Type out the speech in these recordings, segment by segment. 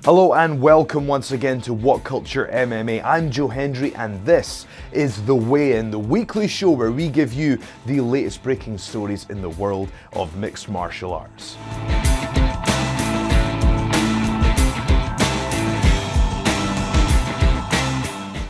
Hello and welcome once again to What Culture MMA. I'm Joe Hendry and this is The Weigh-In, the weekly show where we give you the latest breaking stories in the world of mixed martial arts.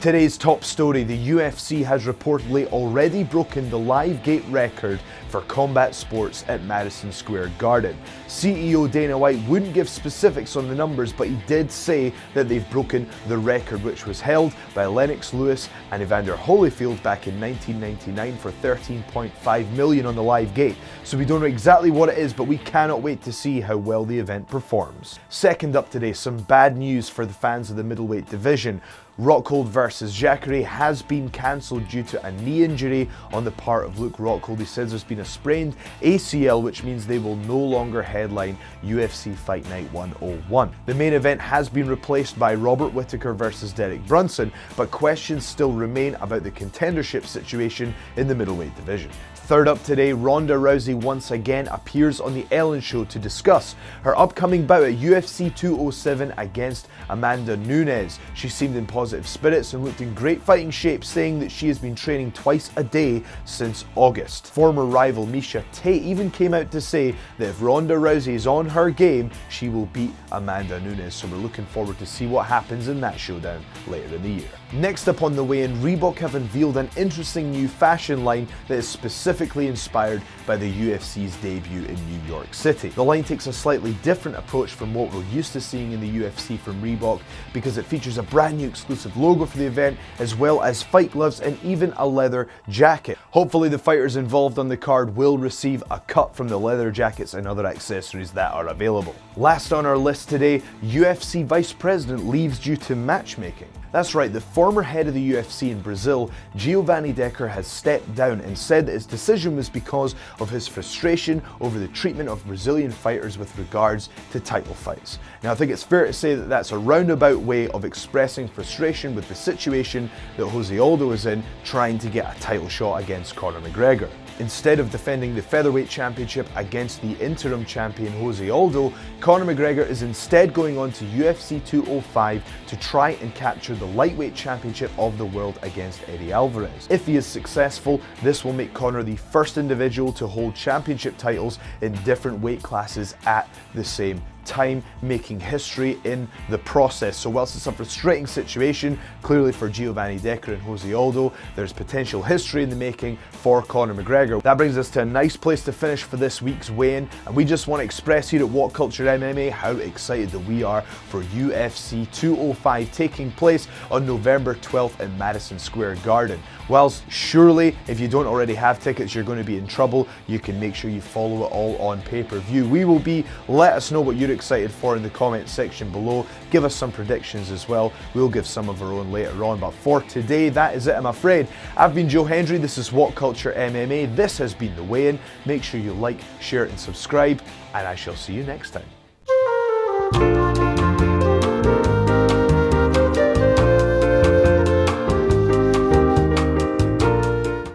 Today's top story, the UFC has reportedly already broken the live gate record for combat sports at Madison Square Garden. CEO Dana White wouldn't give specifics on the numbers, but he did say that they've broken the record, which was held by Lennox Lewis and Evander Holyfield back in 1999 for $13.5 million on the live gate. So we don't know exactly what it is, but we cannot wait to see how well the event performs. Second up today, some bad news for the fans of the middleweight division. Rockhold versus Jacare has been cancelled due to a knee injury on the part of Luke Rockhold. He says there's been a sprained ACL, which means they will no longer headline UFC Fight Night 101. The main event has been replaced by Robert Whittaker versus Derek Brunson, but questions still remain about the contendership situation in the middleweight division. Third up today, Ronda Rousey once again appears on The Ellen Show to discuss her upcoming bout at UFC 207 against Amanda Nunes. She seemed in positive spirits and looked in great fighting shape, saying that she has been training twice a day since August. Former rival Miesha Tate even came out to say that if Ronda Rousey is on her game, she will beat Amanda Nunes. So we're looking forward to see what happens in that showdown later in the year. Next up on the weigh-in, Reebok have unveiled an interesting new fashion line that is specifically inspired by the UFC's debut in New York City. The line takes a slightly different approach from what we're used to seeing in the UFC from Reebok, because it features a brand new exclusive logo for the event, as well as fight gloves and even a leather jacket. Hopefully the fighters involved on the card will receive a cut from the leather jackets and other accessories that are available. Last on our list today, UFC Vice President leaves due to matchmaking. That's right, the former head of the UFC in Brazil, Giovanni Decker, has stepped down and said that his decision was because of his frustration over the treatment of Brazilian fighters with regards to title fights. Now, I think it's fair to say that that's a roundabout way of expressing frustration with the situation that Jose Aldo is in, trying to get a title shot against Conor McGregor. Instead of defending the featherweight championship against the interim champion Jose Aldo, Conor McGregor is instead going on to UFC 205 to try and capture the lightweight championship of the world against Eddie Alvarez. If he is successful, this will make Conor the first individual to hold championship titles in different weight classes at the same time, making history in the process. So whilst it's a frustrating situation, clearly for Giovanni Decker and Jose Aldo, there's potential history in the making for Conor McGregor. That brings us to a nice place to finish for this week's weigh-in, and we just want to express here at What Culture MMA how excited that we are for UFC 205 taking place on November 12th in Madison Square Garden. Whilst surely if you don't already have tickets you're going to be in trouble, you can make sure you follow it all on pay-per-view. Let us know what you're excited for in the comment section below. Give us some predictions as well. We'll give some of our own later on. But for today, that is it, I'm afraid. I've been Joe Hendry. This is What Culture MMA. This has been The Weigh-In. Make sure you like, share and subscribe, and I shall see you next time.